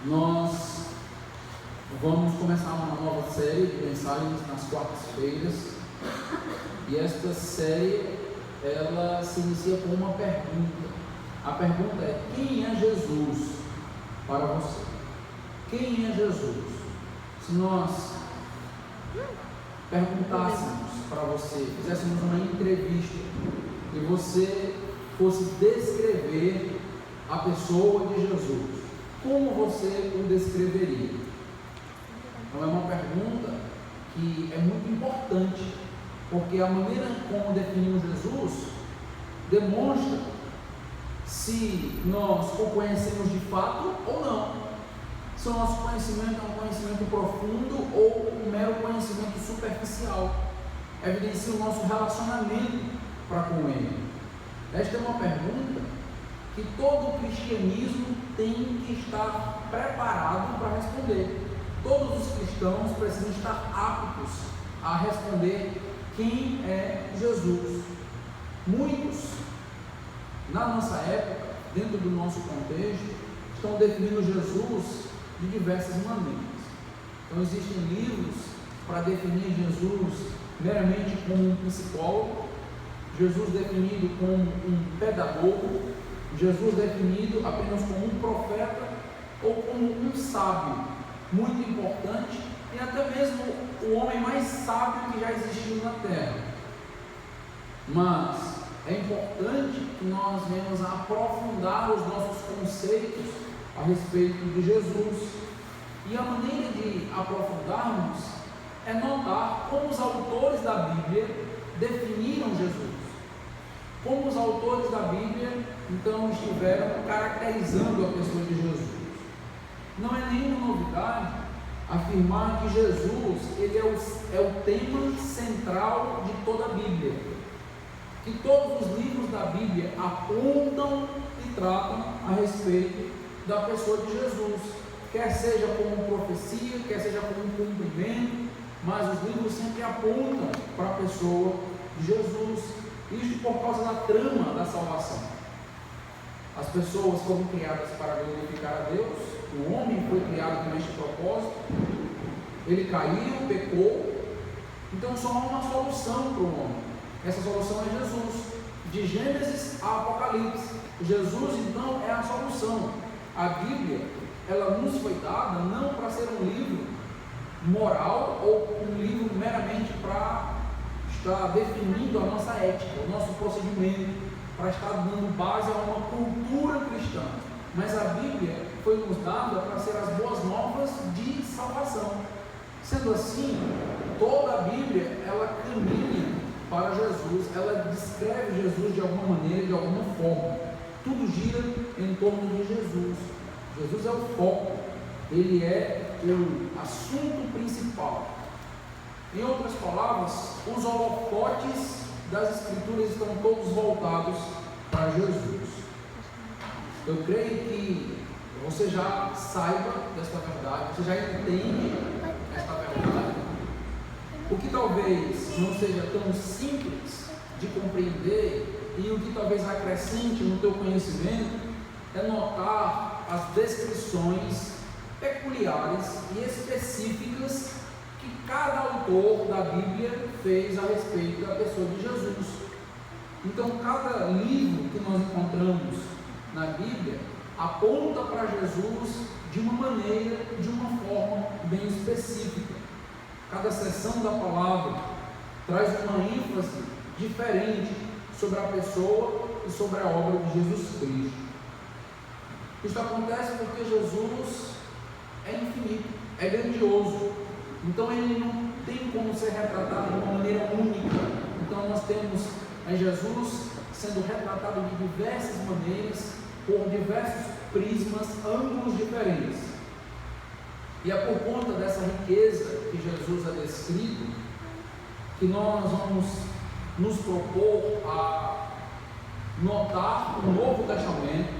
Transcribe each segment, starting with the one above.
Nós vamos começar uma nova série de mensagens nas quartas-feiras, e esta série ela se inicia com uma pergunta. A pergunta é: quem é Jesus para você? Quem é Jesus? Se nós perguntássemos para você, fizéssemos uma entrevista e você fosse descrever a pessoa de Jesus, como você o descreveria? Então é uma pergunta que é muito importante, porque a maneira como definimos Jesus demonstra se nós o conhecemos de fato ou não, se o nosso conhecimento é um conhecimento profundo ou um mero conhecimento superficial, evidencia o nosso relacionamento para com Ele. Esta é uma pergunta que todo cristianismo tem que estar preparado para responder. Todos os cristãos precisam estar aptos a responder quem é Jesus. Muitos, na nossa época, dentro do nosso contexto, estão definindo Jesus de diversas maneiras. Então existem livros para definir Jesus meramente como um psicólogo, Jesus definido como um pedagogo, Jesus definido apenas como um profeta ou como um sábio, muito importante, e até mesmo o homem mais sábio que já existiu na terra. Mas é importante que nós venhamos a aprofundar os nossos conceitos a respeito de Jesus, e a maneira de aprofundarmos é notar como os autores da Bíblia definiram Jesus, como os autores da Bíblia então estiveram caracterizando a pessoa de Jesus. Não é nenhuma novidade afirmar que Jesus ele é o tema central de toda a Bíblia, que todos os livros da Bíblia apontam e tratam a respeito da pessoa de Jesus, quer seja como profecia, quer seja como cumprimento, mas os livros sempre apontam para a pessoa de Jesus. Isso por causa da trama da salvação. As pessoas foram criadas para glorificar a Deus, o homem foi criado com este propósito, ele caiu, pecou, então só há uma solução para o homem. Essa solução é Jesus. De Gênesis a Apocalipse, Jesus então é a solução. A Bíblia, ela nos foi dada não para ser um livro moral ou um livro meramente para estar definindo a nossa ética, o nosso procedimento, para estar dando base a uma cultura cristã. Mas a Bíblia foi nos dada para ser as boas novas de salvação. Sendo assim, toda a Bíblia, ela caminha para Jesus, ela descreve Jesus de alguma maneira, de alguma forma. Tudo gira em torno de Jesus. Jesus é o foco, ele é o assunto principal. Em outras palavras, os holofotes das Escrituras estão todos voltados para Jesus. Eu creio que você já saiba desta verdade, você já entende esta verdade. O que talvez não seja tão simples de compreender e o que talvez acrescente no teu conhecimento é notar as descrições peculiares e específicas que cada autor da Bíblia fez a respeito da pessoa de Jesus. Então, cada livro que nós encontramos na Bíblia aponta para Jesus de uma maneira, de uma forma bem específica. Cada seção da palavra traz uma ênfase diferente sobre a pessoa e sobre a obra de Jesus Cristo. Isso acontece porque Jesus é infinito, é grandioso. Então ele não tem como ser retratado de uma maneira única. Então nós temos Jesus sendo retratado de diversas maneiras, por diversos prismas, ângulos diferentes. E é por conta dessa riqueza que Jesus é descrito que nós vamos nos propor a notar o Novo Testamento,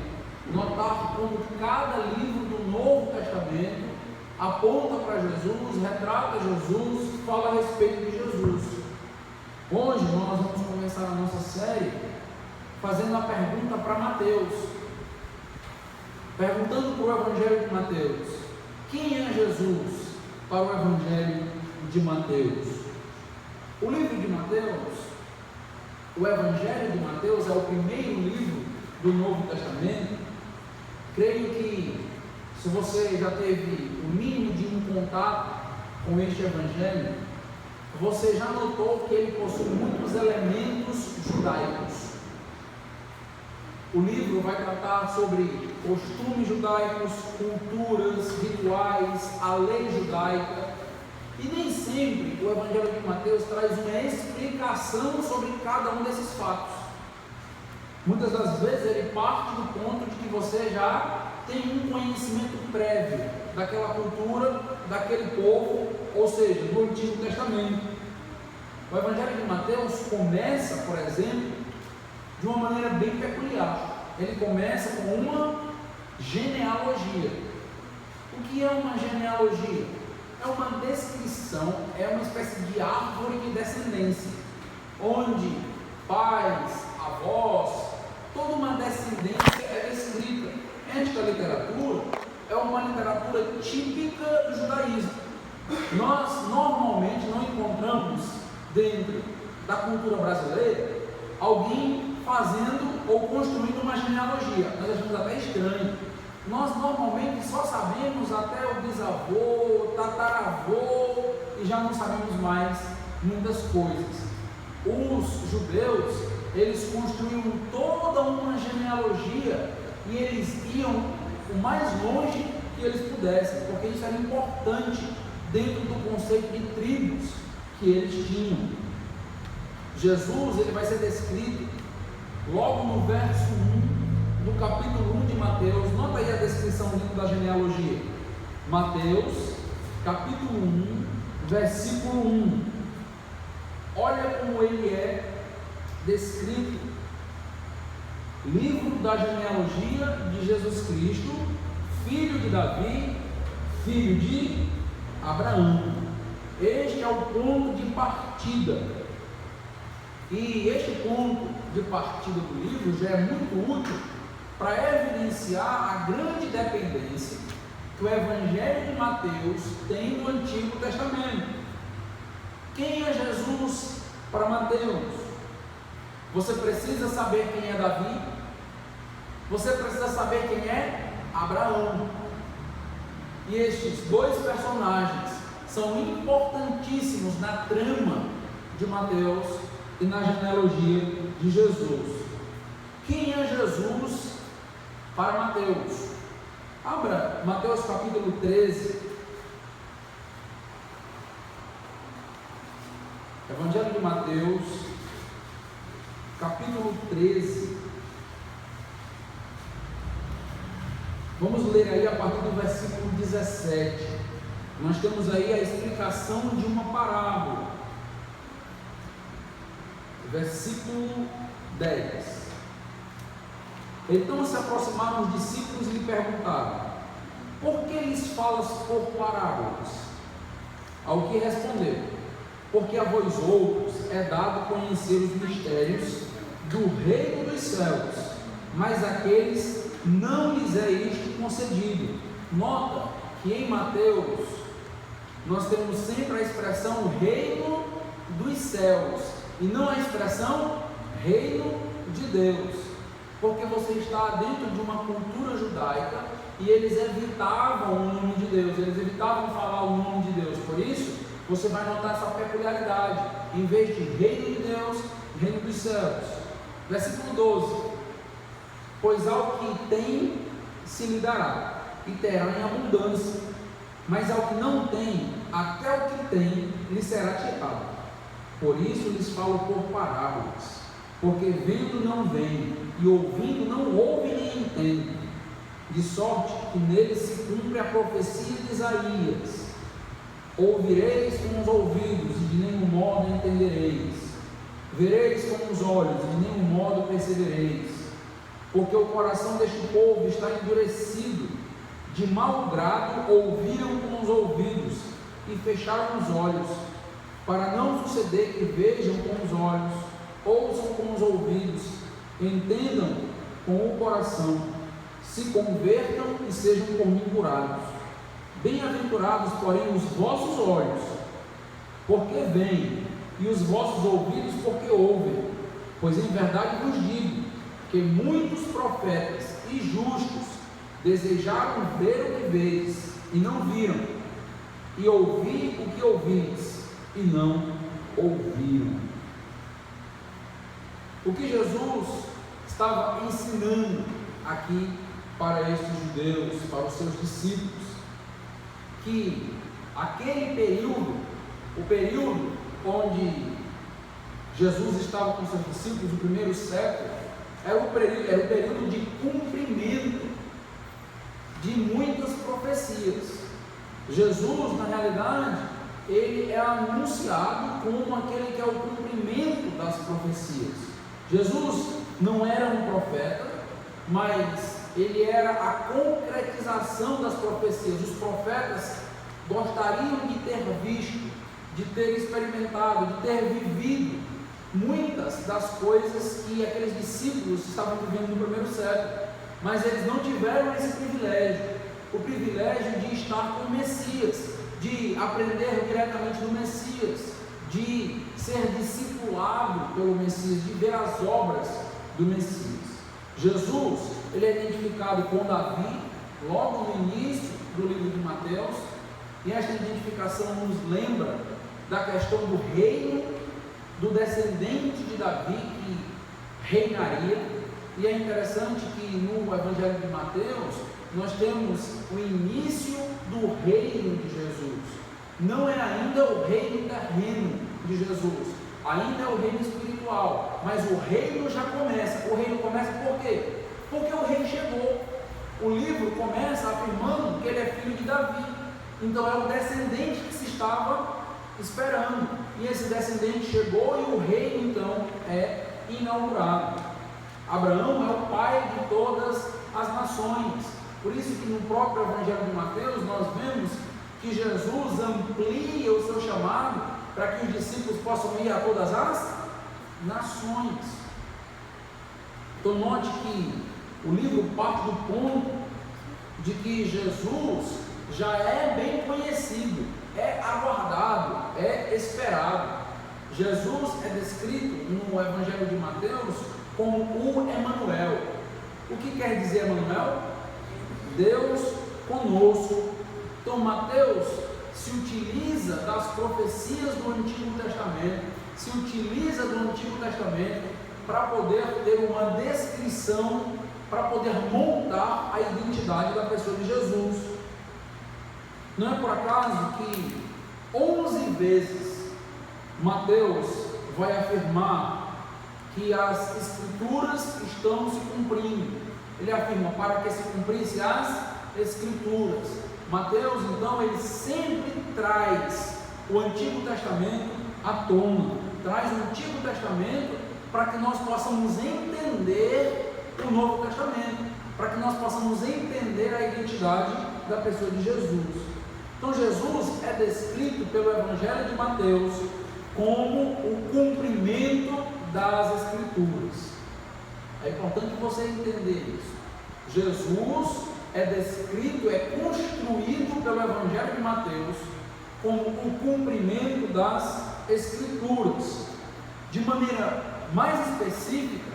notar como cada livro do Novo Testamento aponta para Jesus, retrata Jesus, fala a respeito de Jesus. Hoje nós vamos começar a nossa série fazendo a pergunta para Mateus. perguntando para o Evangelho de Mateus: quem é Jesus para o Evangelho de Mateus? O livro de Mateus, o Evangelho de Mateus, é o primeiro livro do Novo Testamento. Creio que, se você já teve o mínimo de um contato com este Evangelho, você já notou que ele possui muitos elementos judaicos. O livro vai tratar sobre costumes judaicos, culturas, rituais, a lei judaica, e nem sempre o Evangelho de Mateus traz uma explicação sobre cada um desses fatos. Muitas das vezes ele parte do ponto de que você já tem um conhecimento prévio daquela cultura, daquele povo, ou seja, do Antigo Testamento. O Evangelho de Mateus começa, por exemplo, de uma maneira bem peculiar. Ele começa com uma genealogia. O que é uma genealogia? É uma descrição, é uma espécie de árvore de descendência, onde pais, avós, toda uma descendência é descrita. Esta literatura é uma literatura típica do judaísmo. Nós normalmente não encontramos dentro da cultura brasileira alguém fazendo ou construindo uma genealogia. Nós achamos até estranho. Nós normalmente só sabemos até o bisavô, tataravô, e já não sabemos mais muitas coisas. Os judeus, eles construíam toda uma genealogia e eles iam o mais longe que eles pudessem, porque isso era importante dentro do conceito de tribos que eles tinham. Jesus, ele vai ser descrito logo no verso 1 do capítulo 1 de Mateus. Nota aí a descrição dentro da genealogia. Mateus, capítulo 1, versículo 1. Olha como ele é descrito. Livro da genealogia de Jesus Cristo, filho de Davi, filho de Abraão. Este é o ponto de partida. E este ponto de partida do livro já é muito útil para evidenciar a grande dependência que o Evangelho de Mateus tem do Antigo Testamento. Quem é Jesus para Mateus? Você precisa saber quem é Davi, você precisa saber quem é Abraão. E estes dois personagens são importantíssimos na trama de Mateus e na genealogia de Jesus. Quem é Jesus para Mateus? Abra Mateus capítulo 13. Evangelho de Mateus, capítulo 13. Vamos ler aí a partir do versículo 17. Nós temos aí a explicação de uma parábola. Versículo 10. Então se aproximaram os discípulos e lhe perguntaram: por que lhes falas por parábolas? Ao que respondeu: porque a vós outros é dado conhecer os mistérios do reino dos céus, mas àqueles não lhes é isto concedido. Nota que em Mateus nós temos sempre a expressão reino dos céus e não a expressão reino de Deus, porque você está dentro de uma cultura judaica e eles evitavam o nome de Deus, eles evitavam falar o nome de Deus. Por isso você vai notar essa peculiaridade, em vez de reino de Deus, reino dos céus. Versículo 12: pois ao que tem se lhe dará, e terá em abundância, mas ao que não tem, até o que tem lhe será tirado. Por isso lhes falo por parábolas, porque vendo não veem, e ouvindo não ouvem nem entendem, de sorte que neles se cumpre a profecia de Isaías: ouvireis com os ouvidos e de nenhum modo entendereis, vereis com os olhos e de nenhum modo percebereis, porque o coração deste povo está endurecido, de mau grado ouviram com os ouvidos e fecharam os olhos, para não suceder que vejam com os olhos, ouçam com os ouvidos, entendam com o coração, se convertam e sejam por mim curados. Bem-aventurados, porém, os vossos olhos, porque veem, e os vossos ouvidos, porque ouvem. Pois em verdade vos digo, que muitos profetas e justos desejaram ver o que vedes, e não viram, e ouvir o que ouvides, e não ouviram. O que Jesus estava ensinando aqui para estes judeus, para os seus discípulos, que aquele período, o período onde Jesus estava com seus discípulos, o primeiro século, era o período de cumprimento de muitas profecias. Jesus, na realidade, ele é anunciado como aquele que é o cumprimento das profecias. Jesus não era um profeta, mas ele era a concretização das profecias. Os profetas gostariam de ter visto, de ter experimentado, de ter vivido muitas das coisas que aqueles discípulos estavam vivendo no primeiro século, mas eles não tiveram esse privilégio, o privilégio de estar com o Messias, de aprender diretamente do Messias, de ser discipulado pelo Messias, de ver as obras do Messias. Jesus, ele é identificado com Davi, logo no início do livro de Mateus, e esta identificação nos lembra da questão do reino, do descendente de Davi que reinaria. E é interessante que no Evangelho de Mateus nós temos o início do reino de Jesus. Não é ainda o reino terreno de Jesus, ainda é o reino espiritual, mas o reino já começa. O reino começa por quê? Porque o rei chegou. O livro começa afirmando que ele é filho de Davi, então é o descendente que se estava esperando, e esse descendente chegou e o reino então é inaugurado. Abraão é o pai de todas as nações, por isso que no próprio Evangelho de Mateus nós vemos que Jesus amplia o seu chamado para que os discípulos possam ir a todas as nações. Então note que o livro parte do ponto de que Jesus já é bem conhecido, é aguardado, é esperado. Jesus é descrito no Evangelho de Mateus como o Emanuel. O que quer dizer Emanuel? Deus conosco. Então Mateus se utiliza das profecias do Antigo Testamento, se utiliza do Antigo Testamento para poder ter uma descrição, para poder montar a identidade da pessoa de Jesus. Não é por acaso que 11 vezes Mateus vai afirmar que as Escrituras estão se cumprindo. Ele afirma para que se cumprisse as Escrituras. Mateus, então, ele sempre traz o Antigo Testamento à tona, traz o Antigo Testamento para que nós possamos entender o Novo Testamento, para que nós possamos entender a identidade da pessoa de Jesus. Então Jesus é descrito pelo Evangelho de Mateus como o cumprimento das Escrituras. É importante você entender isso. Jesus é descrito, é construído pelo Evangelho de Mateus como o cumprimento das Escrituras. De maneira mais específica,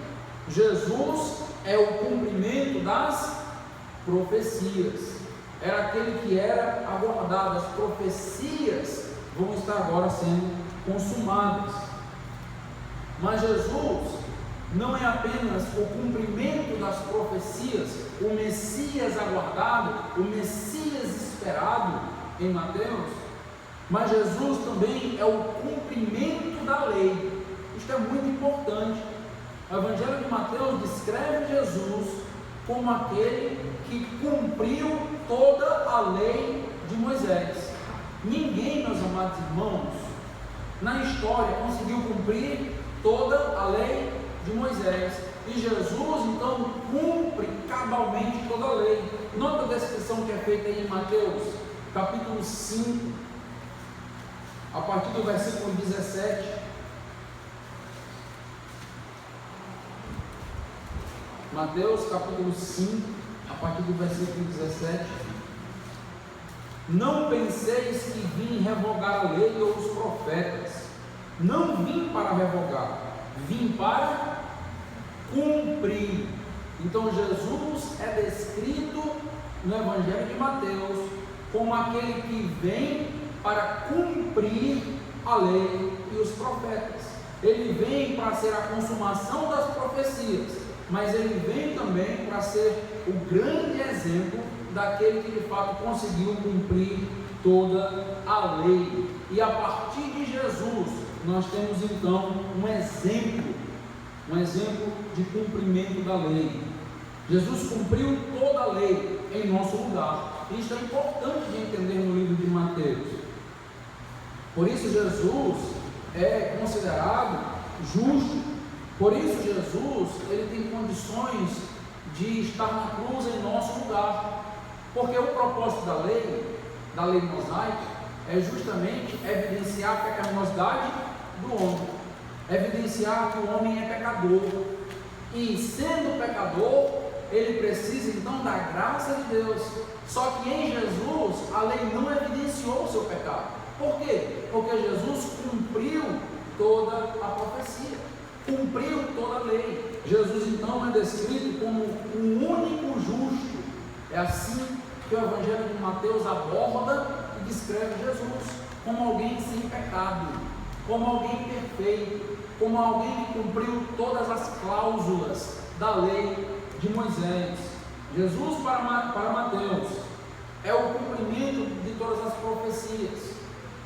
Jesus é o cumprimento das profecias. Era aquele que era aguardado. As profecias vão estar agora sendo consumadas. Mas Jesus não é apenas o cumprimento das profecias, o Messias aguardado, o Messias esperado em Mateus, mas Jesus também é o cumprimento da lei. Isto é muito importante. O Evangelho de Mateus descreve Jesus como aquele que cumpriu toda a lei de Moisés. Ninguém, meus amados irmãos, na história conseguiu cumprir toda a lei de Moisés. E Jesus, então, cumpre cabalmente toda a lei. Nota a descrição que é feita aí em Mateus, capítulo 5, a partir do versículo 17. Mateus capítulo 5, a partir do versículo 17: não penseis que vim revogar a lei ou os profetas. Não vim para revogar, vim para cumprir. Então Jesus é descrito no Evangelho de Mateus como aquele que vem para cumprir a lei e os profetas. Ele vem para ser a consumação das profecias, mas ele vem também para ser o grande exemplo daquele que de fato conseguiu cumprir toda a lei. E a partir de Jesus nós temos então um exemplo de cumprimento da lei. Jesus cumpriu toda a lei em nosso lugar. Isso é importante de entender no livro de Mateus. Por isso Jesus é considerado justo. Por isso Jesus ele tem condições de estar na cruz em nosso lugar. Porque o propósito da lei mosaica, é justamente evidenciar a pecaminosidade do homem, evidenciar que o homem é pecador, e sendo pecador, ele precisa então da graça de Deus. Só que em Jesus, a lei não evidenciou o seu pecado. Por quê? Porque Jesus cumpriu toda a profecia, cumpriu toda a lei. Jesus então é descrito como o único justo. É assim que o Evangelho de Mateus aborda e descreve Jesus, como alguém sem pecado, como alguém perfeito, como alguém que cumpriu todas as cláusulas da lei de Moisés. Jesus para Mateus é o cumprimento de todas as profecias.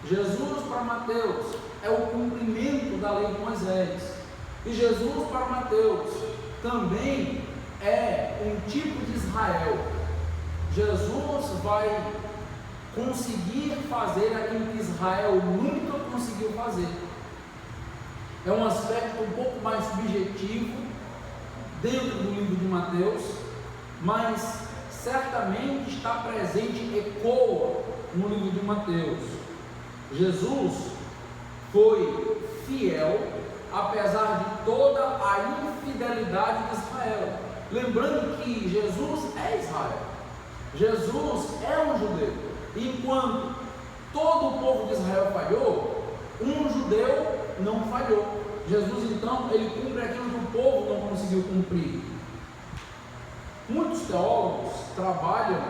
Jesus para Mateus é o cumprimento da lei de Moisés. E Jesus para Mateus também é um tipo de Israel. Jesus vai conseguir fazer aquilo que Israel nunca conseguiu fazer. É um aspecto um pouco mais subjetivo dentro do livro de Mateus, mas certamente está presente, ecoa no livro de Mateus. Jesus foi fiel apesar de toda a infidelidade de Israel. Lembrando que Jesus é Israel, Jesus é um judeu. Enquanto todo o povo de Israel falhou, um judeu não falhou. Jesus então, ele cumpre aquilo que o povo não conseguiu cumprir. Muitos teólogos trabalham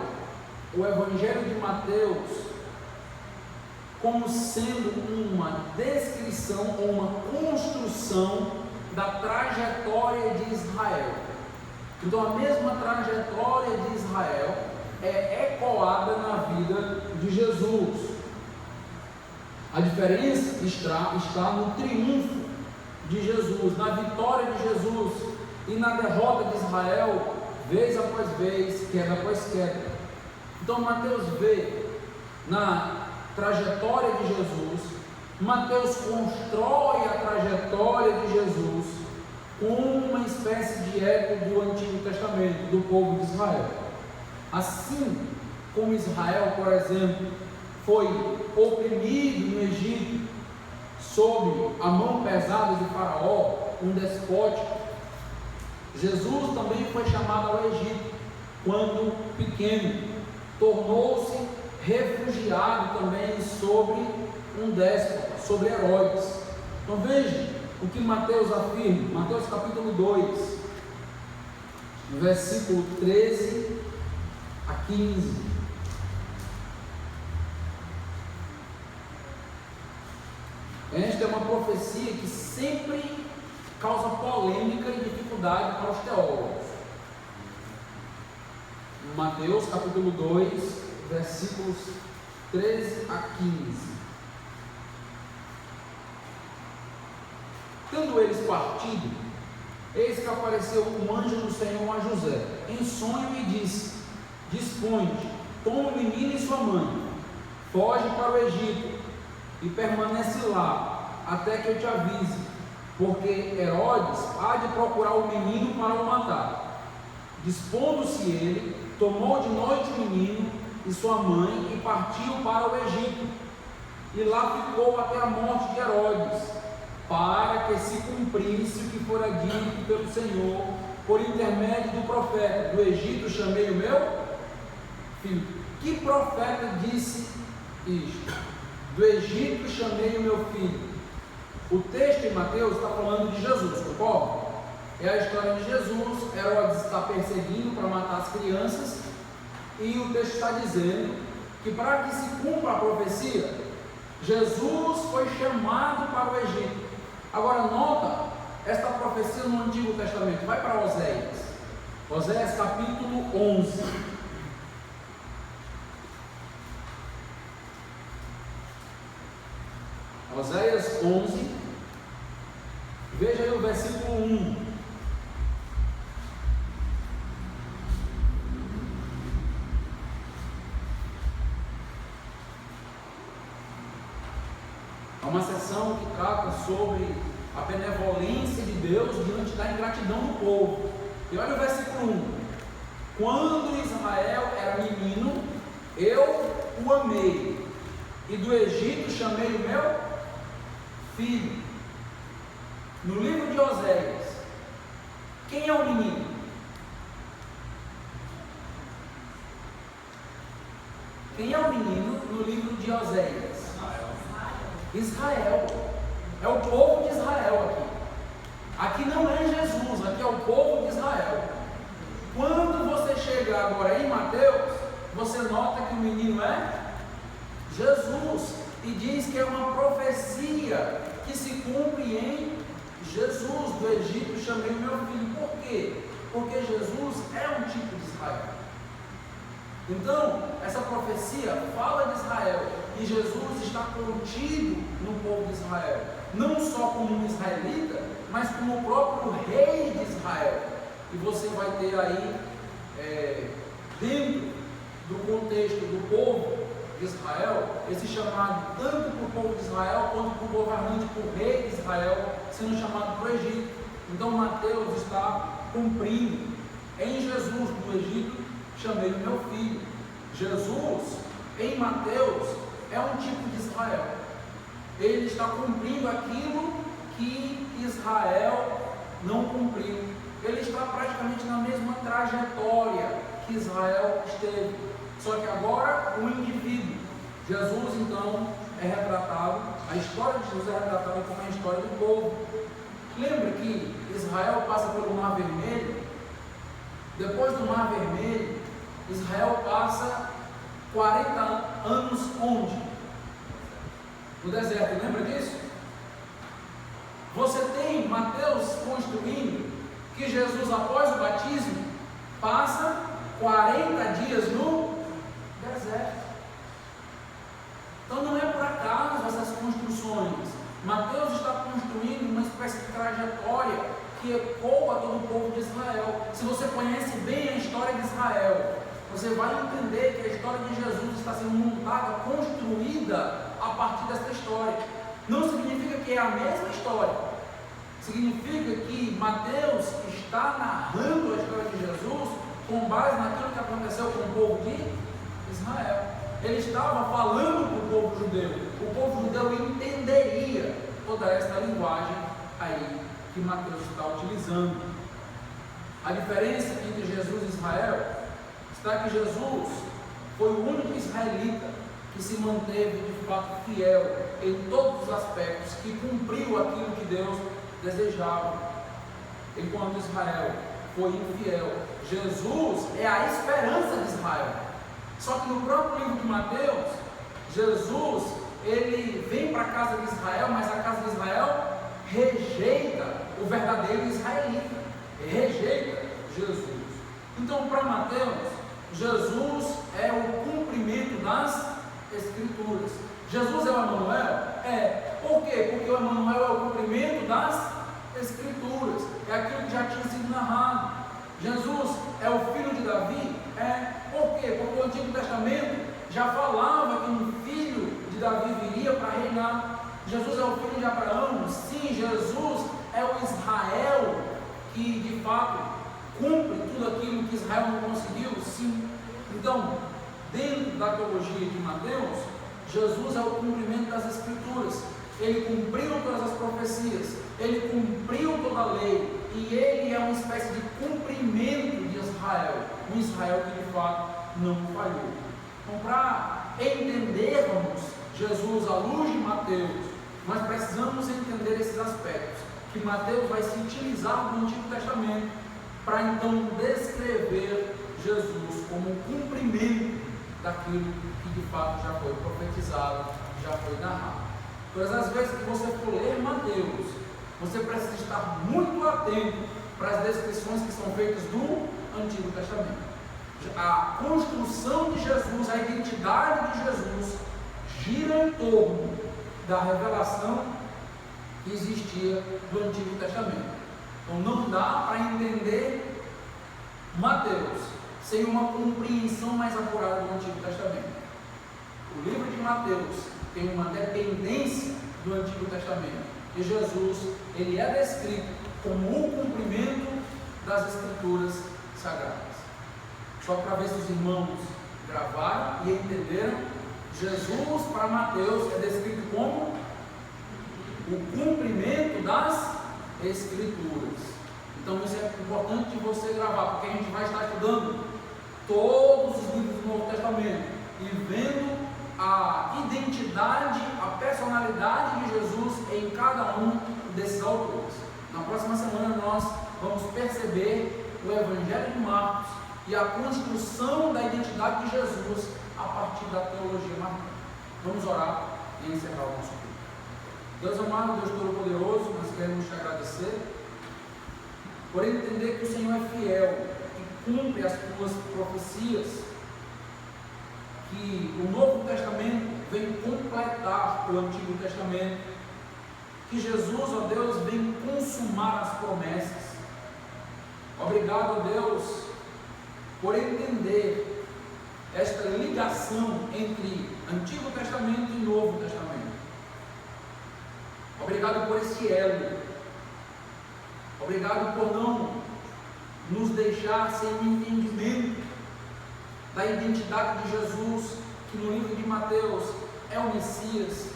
o Evangelho de Mateus como sendo uma descrição ou uma construção da trajetória de Israel. Então a mesma trajetória de Israel é ecoada na vida de Jesus. A diferença está no triunfo de Jesus, na vitória de Jesus e na derrota de Israel, vez após vez, queda após queda. Então Mateus vê na trajetória de Jesus, Mateus constrói a trajetória de Jesus como uma espécie de eco do Antigo Testamento, do povo de Israel. Assim como Israel, por exemplo, foi oprimido no Egito sob a mão pesada de Faraó, um despótico, Jesus também foi chamado ao Egito quando pequeno, tornou-se refugiado também sobre um déspota, sobre Herodes. Então vejam o que Mateus afirma, Mateus capítulo 2, versículo 13 a 15. Esta é uma profecia que sempre causa polêmica e dificuldade para os teólogos. Mateus capítulo 2, versículos 13 a 15. Tendo eles partido, eis que apareceu um anjo do Senhor a José, em sonho, e disse: dispõe-te, toma o menino e sua mãe, foge para o Egito, e permanece lá, até que eu te avise, porque Herodes há de procurar o menino para o matar. Dispondo-se ele, tomou de noite o menino e sua mãe, e partiu para o Egito, e lá ficou até a morte de Herodes, para que se cumprisse o que fora dito pelo Senhor por intermédio do profeta: do Egito chamei o meu filho. Que profeta disse isto? Do Egito chamei o meu filho. O texto em Mateus está falando de Jesus, concorda? É a história de Jesus. Herodes está perseguindo para matar as crianças, e o texto está dizendo que para que se cumpra a profecia, Jesus foi chamado para o Egito. Agora nota esta profecia no Antigo Testamento. Vai para Oséias. Oséias capítulo 11. Oséias 11. Veja aí o versículo 1. É uma sessão que trata sobre a benevolência de Deus diante da ingratidão do povo. E olha o versículo 1. Quando Israel era menino, eu o amei, e do Egito chamei o meu filho. No livro de Oséias, quem é o menino? Quem é o menino no livro de Oséias? Israel. É o povo de Israel aqui. Aqui não é Jesus, aqui é o povo de Israel. Quando você chega agora em Mateus, você nota que o menino é Jesus, e diz que é uma profecia que se cumpre em Jesus. Do Egito chamei o meu filho. Por quê? Porque Jesus é um tipo de Israel. Então, essa profecia fala de Israel, e Jesus está contido no povo de Israel, não só como um israelita, mas como o próprio rei de Israel. E você vai ter aí, dentro do contexto do povo de Israel, esse chamado tanto para o povo de Israel, quanto para o governante, para o rei de Israel, sendo chamado para o Egito. Então Mateus está cumprindo em Jesus. Do Egito chamei o meu filho. Jesus, em Mateus, é um tipo de Israel. Ele está cumprindo aquilo que Israel não cumpriu. Ele está praticamente na mesma trajetória que Israel esteve, só que agora um indivíduo. Jesus então é retratado, a história de Jesus é retratada como a história do povo. Lembra que Israel passa pelo Mar Vermelho? Depois do Mar Vermelho, Israel passa 40 anos onde? No deserto, lembra disso? Você tem Mateus construindo que Jesus, após o batismo, passa 40 dias no deserto. Então não é por acaso essas construções. Mateus está construindo uma espécie de trajetória que ecoa todo o povo de Israel. Se você conhece bem a história de Israel, você vai entender que a história de Jesus está sendo montada, construída a partir dessa história. Não significa que é a mesma história. Significa que Mateus está narrando a história de Jesus com base naquilo que aconteceu com o povo de Israel. Ele estava falando para o povo judeu. O povo judeu entenderia toda esta linguagem aí que Mateus está utilizando. A diferença entre Jesus e Israel está que Jesus foi o único israelita que se manteve de fato fiel em todos os aspectos, que cumpriu aquilo que Deus desejava, enquanto Israel foi infiel. Jesus é a esperança de Israel. Só que no próprio livro de Mateus, Jesus, ele vem para a casa de Israel, mas a casa de Israel rejeita o verdadeiro israelita, rejeita Jesus. Então, para Mateus, Jesus é o cumprimento das Escrituras. Jesus é o Emanuel? É. Por quê? Porque o Emanuel é o cumprimento das Escrituras, é aquilo que já tinha sido narrado. Jesus é o filho de Davi? É. Por quê? Porque o Antigo Testamento já falava que um filho de Davi viria para reinar. Jesus é o filho de Abraão? Sim. Jesus é o Israel que de fato cumpre tudo aquilo que Israel não conseguiu? Sim. Então, dentro da teologia de Mateus, Jesus é o cumprimento das Escrituras. Ele cumpriu todas as profecias, ele cumpriu toda a lei, e ele é uma espécie de cumprimento de Israel, um Israel que de fato não falhou. Então, para entendermos Jesus à luz de Mateus, nós precisamos entender esses aspectos, que Mateus vai se utilizar do Antigo Testamento para então descrever Jesus como um cumprimento daquilo que de fato já foi profetizado, já foi narrado. Todas as vezes que você for ler Mateus, você precisa estar muito atento para as descrições que são feitas do Antigo Testamento. A construção de Jesus, a identidade de Jesus, gira em torno da revelação que existia do Antigo Testamento. Então não dá para entender Mateus sem uma compreensão mais apurada do Antigo Testamento. O livro de Mateus tem uma dependência do Antigo Testamento, e Jesus, ele é descrito como o cumprimento das Escrituras Sagradas. Só para ver se os irmãos gravaram e entenderam, Jesus para Mateus é descrito como o cumprimento das Escrituras. Então isso é importante de você gravar, porque a gente vai estar estudando todos os livros do Novo Testamento e vendo a identidade, a personalidade de Jesus em cada um desses autores. Na próxima semana nós vamos perceber o Evangelho de Marcos e a construção da identidade de Jesus a partir da teologia marcana. Vamos orar e encerrar o nosso culto. Deus amado, Deus Todo-Poderoso, nós queremos te agradecer por entender que o Senhor é fiel e cumpre as tuas profecias, que o Novo Testamento vem completar o Antigo Testamento, que Jesus, ó Deus, vem consumar as promessas. Obrigado, ó Deus, por entender esta ligação entre Antigo Testamento e Novo Testamento. Obrigado por esse elo. Obrigado por não nos deixar sem entendimento da identidade de Jesus, que no livro de Mateus é o Messias,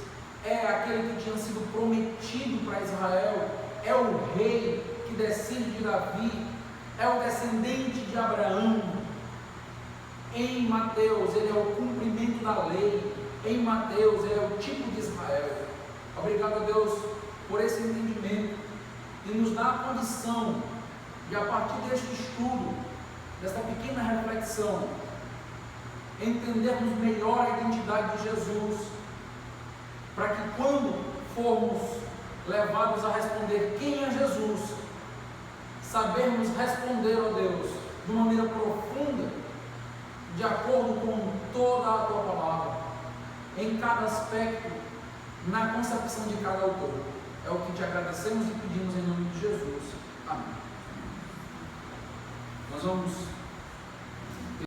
é aquele que tinha sido prometido para Israel, é o rei que descende de Davi, é o descendente de Abraão. Em Mateus ele é o cumprimento da lei, em Mateus ele é o tipo de Israel. Obrigado a Deus por esse entendimento e nos dá a condição de, a partir deste estudo, desta pequena reflexão, entendermos melhor a identidade de Jesus, para que quando formos levados a responder quem é Jesus, sabermos responder a Deus de uma maneira profunda, de acordo com toda a tua palavra, em cada aspecto, na concepção de cada autor. É o que te agradecemos e pedimos em nome de Jesus. Amém. Nós vamos